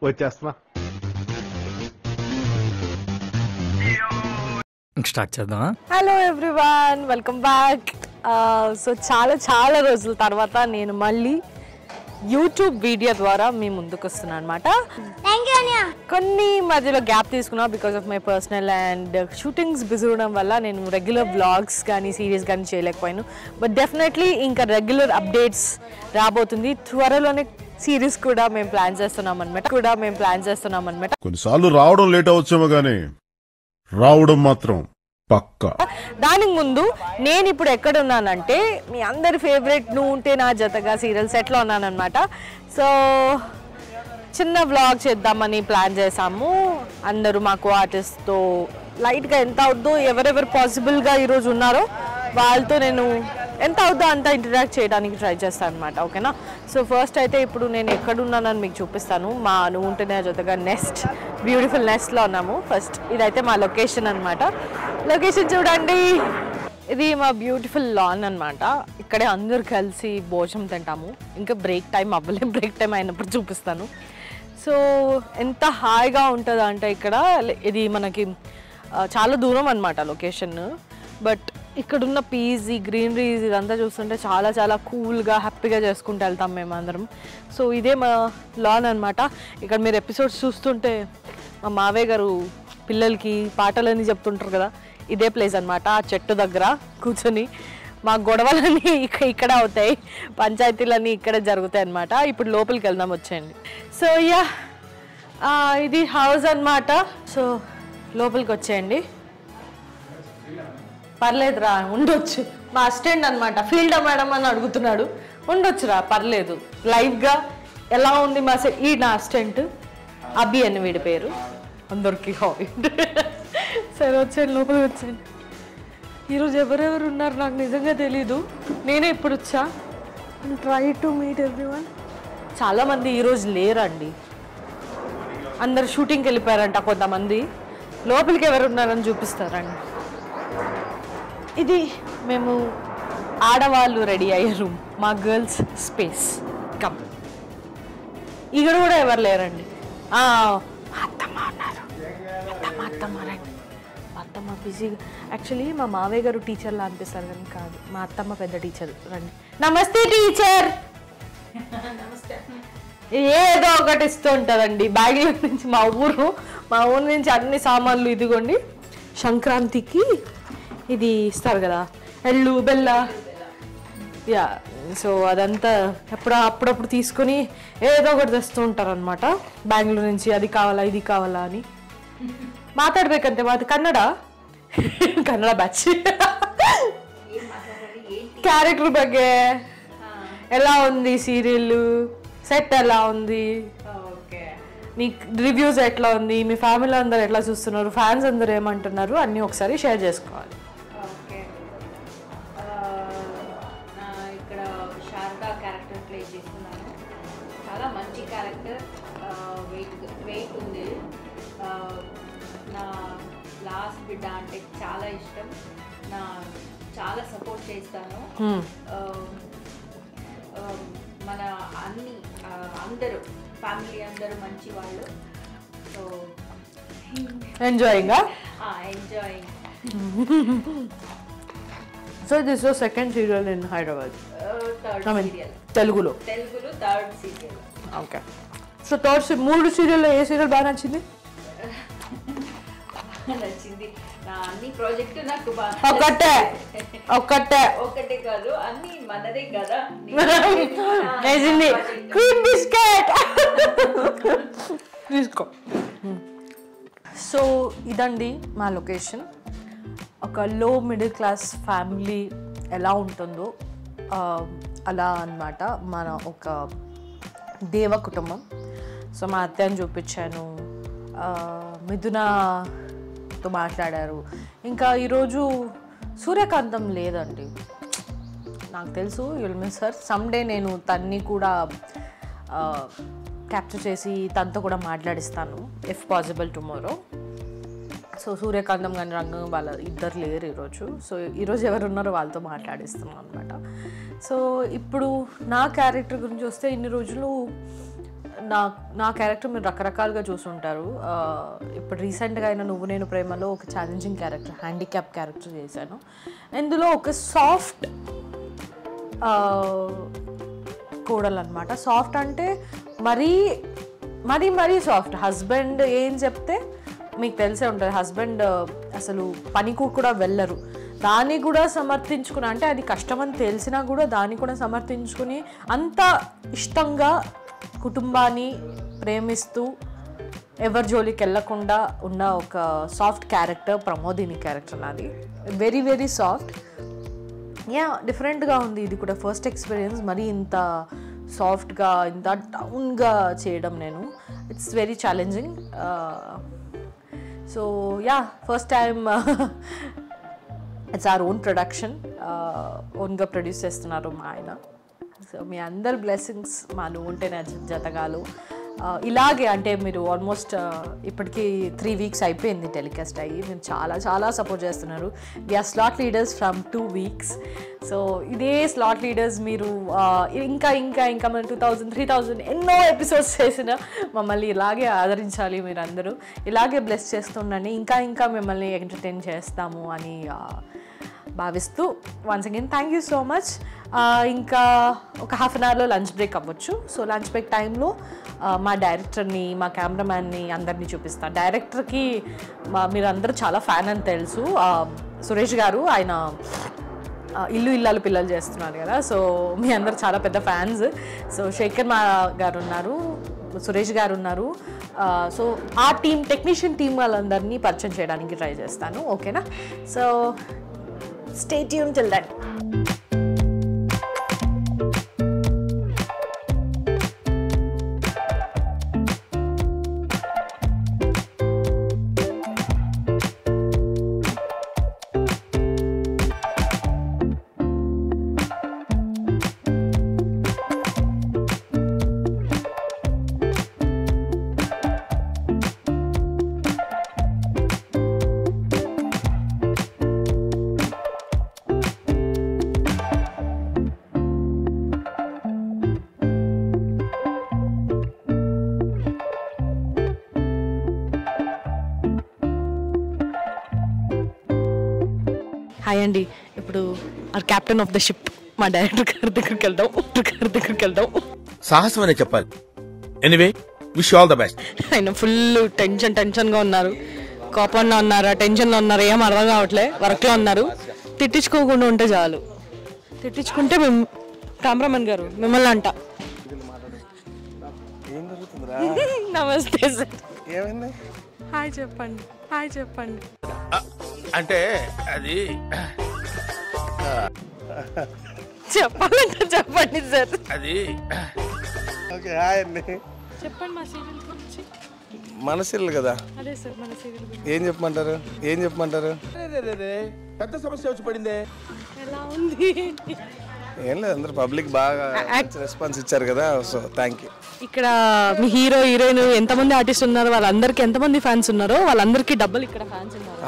వచ్చేస్తున్నా. స్టార్ట్ చేద్దామా? Hello everyone, welcome back. So చాలా రోజుల తర్వాత నేను మళ్ళీ యూట్యూబ్ వీడియో ద్వారా మీ ముందుకు వస్తున్నాను అనమాట. కొన్ని మధ్యలో గ్యాప్ తీసుకున్నా because of my personal and shootings busy ఉండడం వల్ల నేను రెగ్యులర్ వ్లాగ్స్ కానీ సిరీస్ కానీ చేయలేకపోయాను. బట్ డెఫినెట్లీ ఇంకా రెగ్యులర్ అప్డేట్స్ రాబోతుంది. త్వరలోనే సిరీస్ కూడా మేము ప్లాన్ చేస్తున్నాం అనమాట. కొన్నిసార్లు రావడం లేట్ అవచ్చేమో కానీ రావడం మాత్రం పక్కా. దానికి ముందు నేను ఇప్పుడు ఎక్కడ ఉన్నానంటే మీ అందరి ఫేవరెట్ నువ్వు ఉంటే నా జతగా సీరియల్ సెట్లో ఉన్నానమాట. సో చిన్న వ్లాగ్ చేద్దామని ప్లాన్ చేసాము. అందరూ మాకు ఆర్టిస్ట్తో లైట్గా ఎంత అవుద్దో, ఎవరెవరు పాసిబుల్గా ఈరోజు ఉన్నారో వాళ్ళతో నేను ఎంత అవుద్దో అంత ఇంటరాక్ట్ చేయడానికి ట్రై చేస్తాను అనమాట. ఓకేనా? సో ఫస్ట్ అయితే ఇప్పుడు నేను ఎక్కడున్నానని మీకు చూపిస్తాను. మా నువ్వు ఉంటేనే జతగా నెస్ట్, బ్యూటిఫుల్ నెస్ట్లో ఉన్నాము. ఫస్ట్ ఇదైతే మా లొకేషన్ అనమాట. లొకేషన్ చూడండి, ఇది మా బ్యూటిఫుల్ లాన్ అనమాట. ఇక్కడే అందరు కలిసి భోజనం తింటాము. ఇంకా బ్రేక్ టైం అవ్వలేదు, బ్రేక్ టైం అయినప్పుడు చూపిస్తాను. సో ఎంత హాయిగా ఉంటుంది అంటే ఇక్కడ, ఇది మనకి చాలా దూరం అనమాట లొకేషన్. బట్ ఇక్కడున్న పీస్, ఈ గ్రీనరీస్ ఇదంతా చూస్తుంటే చాలా కూల్గా హ్యాపీగా చేసుకుంటూ వెళ్తాం మేము అందరం. సో ఇదే మా లాన్ అనమాట. ఇక్కడ మీరు ఎపిసోడ్స్ చూస్తుంటే మా మావయ్య గారు పిల్లలకి పాటలన్నీ చెప్తుంటారు కదా, ఇదే ప్లేస్ అనమాట. ఆ చెట్టు దగ్గర కూర్చొని మా గొడవలన్నీ ఇక్కడ అవుతాయి, పంచాయతీలన్నీ ఇక్కడే జరుగుతాయి అనమాట. ఇప్పుడు లోపలికి వెళ్దాం, వచ్చేయండి. సో ఇది హౌస్ అనమాట. సో లోపలికి వచ్చేయండి. పర్లేదురా, ఉండొచ్చు. మా అసిస్టెంట్ అనమాట, ఫీల్డ్ మేడం అని అడుగుతున్నాడు. ఉండొచ్చురా, పర్లేదు. లైవ్గా ఎలా ఉంది మా ఈ నా అసిస్టెంట్ అబ్బి అని వీడి పేరు, అందరికి హాయ్. సరే వచ్చేయండి, లోపలికి వచ్చేయండి. ఈరోజు ఎవరెవరు ఉన్నారు నాకు నిజంగా తెలీదు, నేనే ఇప్పుడు వచ్చా. Try to meet everyone. చాలామంది ఈరోజు లేరండి, అందరు షూటింగ్కి వెళ్ళిపోయారంట. కొంతమంది లోపలికి ఎవరు ఉన్నారని చూపిస్తారండి. ఇది మేము ఆడవాళ్ళు రెడీ అయ్యే రూమ్, మా గర్ల్స్ స్పేస్. కమ్. ఇక్కడ కూడా ఎవరు లేరండి. అత్తమ్మ ఉన్నారు, అత్తమ్మ రండి. అత్తమ్మ బిజీగా. యాక్చువల్లీ మా మావయ్య గారు టీచర్లా అనిపిస్తారు కానీ కాదు, మా అత్తమ్మ పెద్ద టీచర్. రండి. నమస్తే టీచర్. ఏదో ఒకటి ఇస్తూ ఉంటుందండి. బెంగళూరు నుంచి మా ఊరు నుంచి అన్ని సామాన్లు. ఇదిగోండి, సంక్రాంతికి ఇది ఇస్తారు కదా, ఎళ్ళు బెల్ల. యా, సో అదంతా అప్పుడప్పుడు తీసుకొని ఏదో ఒకటి తెస్తూ ఉంటారు అనమాట బెంగళూరు నుంచి. అది కావాలా ఇది కావాలా అని మాట్లాడಬೇಕಂತೆ. మాది కన్నడ బ్యాచ్. క్యారెక్టర్ ಬಗ್ಗೆ ఎలా ఉంది, సీరియల్ సెట్ ఎలా ఉంది, మీ రివ్యూస్ ఎట్లా ఉంది, మీ ఫ్యామిలీ అందరు ఎట్లా చూస్తున్నారు, ఫ్యాన్స్ అందరు ఏమంటున్నారు, అన్నీ ఒకసారి షేర్ చేసుకోవాలి. ఇక్కడ శారదా క్యారెక్టర్ ప్లే చేస్తున్నాను. చాలా మంచి క్యారెక్టర్, వెయిట్ ఉంది. నా లాస్ట్ బిడ్డ అంటే చాలా ఇష్టం, చాలా సపోర్ట్ చేస్తాను. మన అందరూ ఫ్యామిలీ అందరూ మంచి వాళ్ళు. So enjoying. So this was second serial in Hyderabad. తెలుగులో థర్డ్ సీరియల్. ఓకే. సో మూడు సీరియల్లో ఏ సీరియల్ బాగా నచ్చింది? నా అన్ని ప్రాజెక్టు నాకు ఒకటే కాదు, అన్ని మనదే కదా. తీసుకో. సో ఇదండి మా లొకేషన్. ఒక లో మిడిల్ క్లాస్ ఫ్యామిలీ ఎలా ఉంటుందో అలా అన్నమాట మన ఒక దేవ కుటుంబం. సో మా అత్తయ్యని చూపించాను, మిథునతో మాట్లాడారు. ఇంకా ఈరోజు సూర్యకాంతం లేదండి, నాకు తెలుసు. You'll miss her. సమ్డే నేను తన్ని కూడా క్యాప్చర్ చేసి తనతో కూడా మాట్లాడిస్తాను, ఇఫ్ పాసిబుల్ టుమారో. సో సూర్యకాంతం కానీ రంగం వాళ్ళ ఇద్దరు లేరు ఈరోజు. సో ఈరోజు ఎవరు ఉన్నారో వాళ్ళతో మాట్లాడిస్తున్నాను అనమాట. సో ఇప్పుడు నా క్యారెక్టర్ గురించి వస్తే ఇన్ని రోజులు నా క్యారెక్టర్ మీరు రకరకాలుగా చూసుంటారు. ఇప్పుడు రీసెంట్గా అయిన నువ్వు నేను ప్రేమలో ఒక ఛాలెంజింగ్ క్యారెక్టర్, హ్యాండిక్యాప్ క్యారెక్టర్ చేశాను. ఇందులో ఒక సాఫ్ట్ కోడలు అనమాట. సాఫ్ట్ అంటే మరీ సాఫ్ట్. హస్బెండ్ ఏం చెప్తే మీకు తెలిసే ఉంటుంది, హస్బెండ్ అసలు పనికి కూడా వెళ్ళరు, దాన్ని కూడా సమర్థించుకుని, అంటే అది కష్టమని తెలిసినా కూడా దాన్ని కూడా సమర్థించుకుని అంత ఇష్టంగా కుటుంబాన్ని ప్రేమిస్తూ ఎవరి జోలికి వెళ్ళకుండా ఉన్న ఒక సాఫ్ట్ క్యారెక్టర్ ప్రమోదిని క్యారెక్టర్ నాది. Very very soft. డిఫరెంట్గా ఉంది ఇది కూడా, ఫస్ట్ ఎక్స్పీరియన్స్. మరి ఇంత సాఫ్ట్గా ఇంత డౌన్గా చేయడం నేను, it's very challenging. So first time it's our own production, ఓన్గా ప్రొడ్యూస్ చేస్తున్నారు మా ఆయన. సో మీ అందరి బ్లెస్సింగ్స్ మా నువ్వు ఉంటే నా జతగాలు ఇలాగే, అంటే మీరు ఆల్మోస్ట్ ఇప్పటికీ 3 weeks అయిపోయింది టెలికాస్ట్ అయ్యి, మీరు చాలా చాలా సపోర్ట్ చేస్తున్నారు. We are slot leaders from 2 weeks. So ఇదే స్లాట్ లీడర్స్ మీరు ఇంకా ఇంకా ఇంకా మన 2000, 3000 ఎన్నో ఎపిసోడ్స్ చేసిన మమ్మల్ని ఇలాగే ఆదరించాలి. మీరు అందరూ ఇలాగే బ్లెస్ చేస్తుండండి, ఇంకా ఇంకా మిమ్మల్ని ఎంటర్టైన్ చేస్తాము అని భావిస్తూ once again thank you so much. ఇంకా ఒక 1/2 hourలో లంచ్ బ్రేక్ అవ్వచ్చు. సో లంచ్ బ్రేక్ టైంలో మా డైరెక్టర్ని, మా కెమెరామ్యాన్ని అందరినీ చూపిస్తాను. డైరెక్టర్కి మీరు అందరూ చాలా ఫ్యాన్ అని తెలుసు, సురేష్ గారు. ఆయన ఇల్లు ఇల్లాలు పిల్లలు చేస్తున్నారు కదా, సో మీ అందరు చాలా పెద్ద ఫ్యాన్స్. సో శేఖర్ మా గారు ఉన్నారు, సురేష్ గారు ఉన్నారు. సో ఆ టీం, టెక్నీషియన్ టీం వాళ్ళందరినీ పరిచయం చేయడానికి ట్రై చేస్తాను. ఓకేనా? So stay tuned till then. Hi అండి. ఇప్పుడు our captain of the ship మా డైరెక్టర్ గారి దగ్గరికి వెళ్దాం. సాహసం అనే చెప్పాలి. Anyway wish all the best. ఆయన ఫుల్ టెన్షన్గా ఉన్నారు, కోపంలో ఉన్నారా, టెన్షన్లో ఉన్నారు, ఏం అర్థం కావట్లే. వర్క్లో ఉన్నారు. తిట్టించుకోకుండా ఉంటే చాలు. తిట్టించుకుంటే కెమెరామెన్ గారు మిమ్మల్ని అంట. నమస్తే సార్. హాయ్ చెప్పండి. అంటే అది చెప్పండి సార్. అది చెప్పండి మా సీరియల్ గురించి. మన సీరియల్ కదా, అదే సార్ మన సీరియల్. ఏం చెప్పమంటారు? పెద్ద సమస్య వచ్చి పడిందే. ఎలా ఉంది? ఏం లేదు, అందరు పబ్లిక్ బాగా రెస్పాన్స్ ఇచ్చారు కదా, సో థ్యాంక్ యూ. ఇక్కడ మీ హీరో హీరోయిన్ ఎంతమంది ఆర్టిస్ట్ ఉన్నారు, వాళ్ళందరికి ఎంతమంది ఫ్యాన్స్ ఉన్నారో వాళ్ళందరికీ డబ్బులు ఇక్కడ ఫ్యాన్స్ ఉన్నారు.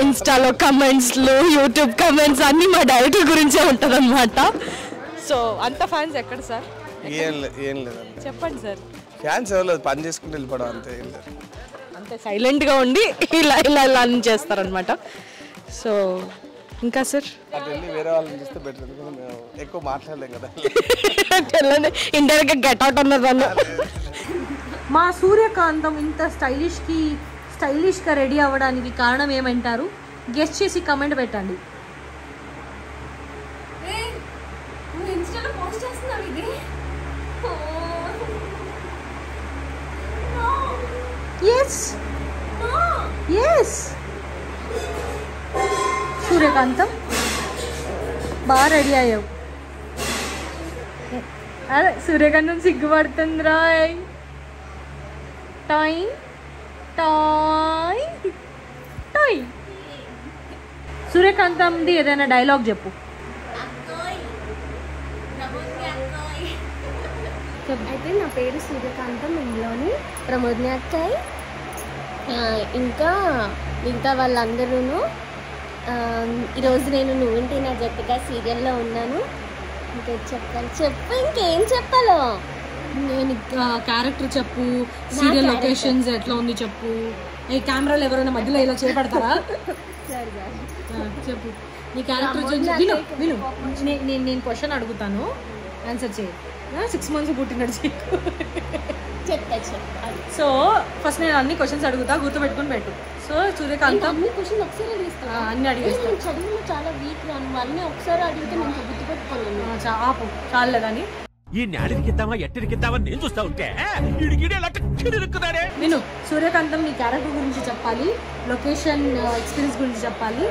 ఇన్స్టాలో కమెంట్స్లు, యూట్యూబ్ కమెంట్స్ అన్ని మా డైరెక్టర్ గురించే ఉంటుంది అనమాట. సో అంత ఫ్యాన్స్ ఎక్కడ సార్? ఏం లేదు చెప్పండి సార్. ఫ్యాన్స్ ఎవరు పని చేసుకుంటూ వెళ్ళిపోవడం అంతే, ఏం లేదు. అంతే సైలెంట్గా ఉండి ఇలా అని చేస్తారనమాట. సో ఇంకా సార్ అటు వెళ్ళి వేరే వాళ్ళని చూస్తే బెటర్, మేము ఎక్కువ మాట్లాడలేం కదా. ఇండైరెక్ట్గా గెట్ అవుట్ అన్నారు. మా సూర్యకాంతం ఇంత స్టైలిష్గా రెడీ అవ్వడానికి కారణం ఏమంటారు? గెస్ట్ చేసి కమెంట్ పెట్టండి. సూర్యకాంతం బాగా రెడీ అయ్యావు. అదే సూర్యకాంతం సిగ్గుపడుతుంది రాయ్. టాయ్ టాయ్ టాయ్. సూర్యకాంతంది ఏదైనా డైలాగ్ చెప్పు. అయితే నా పేరు సూర్యకాంతం, ఇందులోని ప్రమోదిని అక్కయ్య, ఇంకా మిగతా వాళ్ళందరూ. ఈరోజు నేను నువ్వుంటే నా జతగా సీరియల్లో ఉన్నాను. ఇంకా చెప్పాలి చెప్పు ఇంకేం చెప్పాలో నేను క్యారెక్టర్ చెప్పు, సీరియల్ లొకేషన్స్ ఎట్లా ఉంది చెప్పు. ఈ కెమెరాలు ఎవరైనా మధ్యలో ఇలా చేపడతారా? చెప్పు నీ క్యారెక్టర్ విను విను. నేను క్వశ్చన్ అడుగుతాను, ఆన్సర్ చేయి. 6 months పుట్టినట్టు చెయ్యి. చెప్తా. సో ఫస్ట్ నేను అన్ని క్వశ్చన్స్ అడుగుతా, గుర్తుపెట్టుకుని పెట్టు. సో సూర్యకాంతం అన్ని క్వశ్చన్ ఒకసారి అడిగిస్తాను. అన్ని అడిగేస్తాను. చదువులో చాలా వీక్ రాను, అన్నీ ఒకసారి అడిగితే నేను గుర్తుపెట్టుకోలేను. ఆపు చాలే కానీ ఈ నాడికిద్దామా ఎట్టడికిద్దామా నేను చూస్తా ఉంటే నేను సూర్యకాంతం నీ క్యారెక్టర్ గురించి చెప్పాలి, లొకేషన్ ఎక్స్పీరియన్స్ గురించి చెప్పాలి.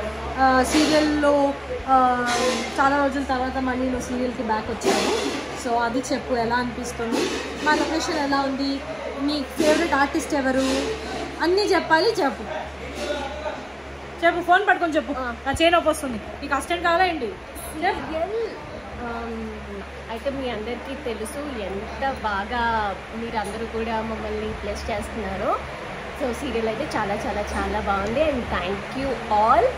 సీరియల్లో చాలా రోజుల తర్వాత మళ్ళీ నువ్వు సీరియల్కి బ్యాక్ వచ్చావు. సో అది చెప్పు, ఎలా అనిపిస్తుంది, మా లొకేషన్ ఎలా ఉంది, నీ ఫేవరెట్ ఆర్టిస్ట్ ఎవరు, అన్నీ చెప్పాలి. చెప్పు చెప్పు, ఫోన్ పట్టుకొని చెప్పు. నా చేయి నొప్పి వస్తుంది. నీకు అసిస్టెంట్ కావాలా ఏంటి? అయితే మీ అందరికీ తెలుసు ఎంత బాగా మీరందరూ కూడా మమ్మల్ని ప్లస్ చేస్తున్నారు. సో సీరియల్ అయితే చాలా చాలా చాలా బాగుంది. And thank you all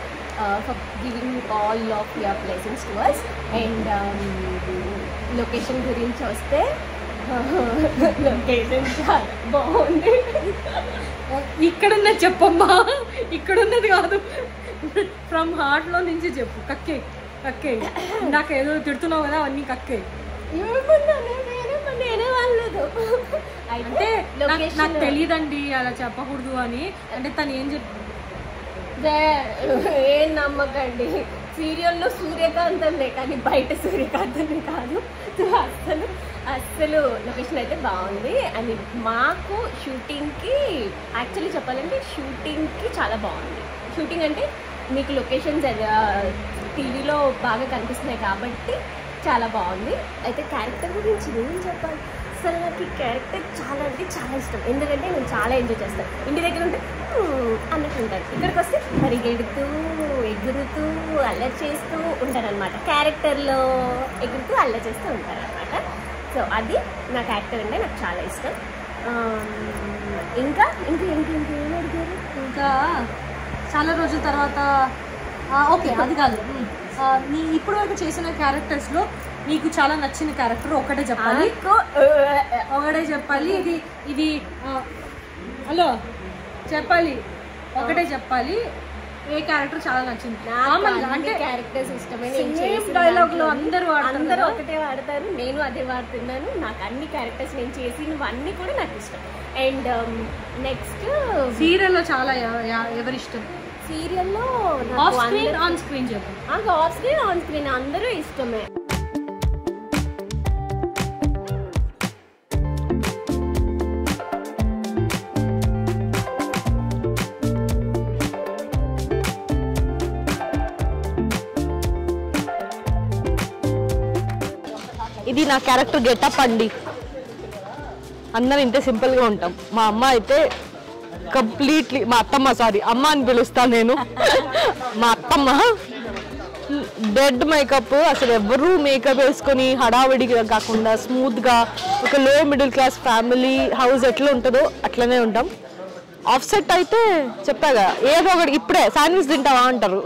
for giving all of your blessings to us. And location గురించి వస్తే లొకేషన్ చాలా బాగుంది. ఇక్కడున్నది చెప్పమ్మా, ఇక్కడున్నది కాదు, ఫ్రమ్ హార్ట్లో నుంచి చెప్పు. కక్కే కక్కే, నాకు ఏదో తిడుతున్నావు కదా, అవన్నీ కక్కే. అంటే నాకు తెలియదండి అలా చెప్పకూడదు అని. అంటే తను ఏం ఏం నమ్మకండి, సీరియల్లో సూర్యకాంతంనే కానీ బయట సూర్యకాంతమే కాదు. అస్సలు లొకేషన్ అయితే బాగుంది. అండ్ మాకు షూటింగ్కి యాక్చువల్లీ చెప్పాలంటే షూటింగ్కి చాలా బాగుంది. షూటింగ్ అంటే మీకు లొకేషన్స్ టీవీలో బాగా కనిపిస్తున్నాయి కాబట్టి చాలా బాగుంది. అయితే క్యారెక్టర్ గురించి నేను చెప్పాలి. అసలు నాకు ఈ క్యారెక్టర్ చాలా అంటే చాలా ఇష్టం. ఎందుకంటే నేను చాలా ఎంజాయ్ చేస్తాను. ఇంటి దగ్గర ఉంటే అన్నట్టు ఉంటాను, ఇక్కడికి వస్తే పరిగెడుతూ ఎగురుతూ అల్లరి చేస్తూ ఉంటాను అనమాట. క్యారెక్టర్లో ఎగురుతూ అల్లరి చేస్తూ ఉంటాను అనమాట. సో అది నా క్యారెక్టర్ అంటే నాకు చాలా ఇష్టం. ఇంకా ఇంకా ఇంకా ఇంకేం అడిగారు? ఇంకా చాలా రోజుల తర్వాత ఓకే అది కాదు, నీ ఇప్పుడు వరకు చేసిన క్యారెక్టర్స్లో నీకు చాలా నచ్చిన క్యారెక్టర్ ఒకటే చెప్పాలి. ఇది ఇది హలో చెప్పాలి, ఒకటే చెప్పాలి. ఏ క్యారెక్టర్ చాలా నచ్చింది? అంటే క్యారెక్టర్స్ ఇష్టమే. డైలాగ్లో అందరూ ఒకటే వాడతారు, నేను అదే వాడుతున్నాను. నాకు అన్ని క్యారెక్టర్స్ నేను చేసినవన్నీ కూడా నాకు ఇష్టం. అండ్ నెక్స్ట్ సీరియల్లో చాలా ఎవరి ఇష్టం? సీరియల్లో ఆఫ్ స్క్రీన్ ఆన్ స్క్రీన్ చెప్పు. ఆఫ్ స్క్రీన్ ఆన్ స్క్రీన్ అందరూ ఇష్టమే. ఇది నా క్యారెక్టర్ గెటప్ అండి. అందరం ఇంతే సింపుల్గా ఉంటాం. మా అమ్మ అయితే కంప్లీట్లీ, మా అత్తమ్మ సారీ అమ్మ అని పిలుస్తాను నేను. మా అత్తమ్మ డెడ్ మేకప్, అసలు ఎవరు మేకప్ వేసుకొని హడావిడిగా కాకుండా స్మూత్గా ఒక లో మిడిల్ క్లాస్ ఫ్యామిలీ హౌస్ ఎట్లా ఉంటుందో అట్లనే ఉంటాం. ఆఫ్ సెట్ అయితే చెప్పాగా ఏదో ఒకటి, ఇప్పుడే శాండ్విచ్ తింటావా అంటారు,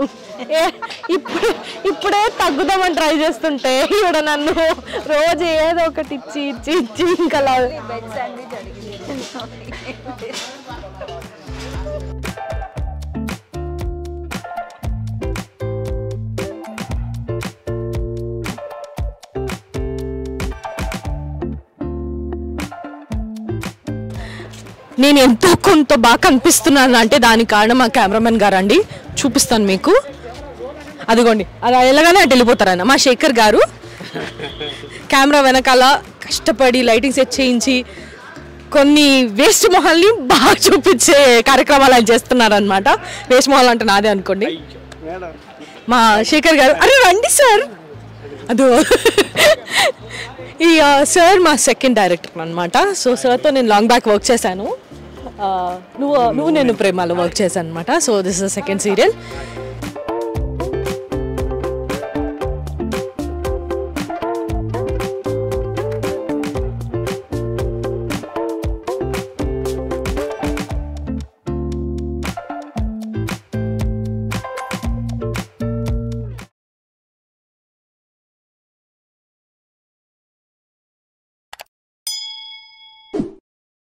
ఇప్పుడే తగ్గుదామని ట్రై చేస్తుంటే ఇక్కడ నన్ను రోజు ఏదో ఒకటి ఇచ్చి ఇచ్చి ఇచ్చి ఇంకా నేను ఎంతో కొంత బాగా కనిపిస్తున్నాను అంటే దానికి కారణం మా కెమెరామెన్ గారు అండి. చూపిస్తాను మీకు, అదిగోండి అలా ఎలాగానే అటు వెళ్ళిపోతారన్న మా శేఖర్ గారు. కెమెరా వెనకాల కష్టపడి లైటింగ్ సెట్ చేయించి కొన్ని వేస్ట్ మొహాల్ని బాగా చూపించే కార్యక్రమాలు ఆయన చేస్తున్నారనమాట. వేస్ట్ మొహాలు అంటే నాదే అనుకోండి. మా శేఖర్ గారు, అరే రండి సార్. అదో ఈ సార్ మా సెకండ్ డైరెక్టర్ అనమాట. సో సార్తో నేను లాంగ్ బ్యాక్ వర్క్ చేశాను. నువ్వు నేను ప్రేమలో వర్క్ చేశాను అనమాట. So this is second serial.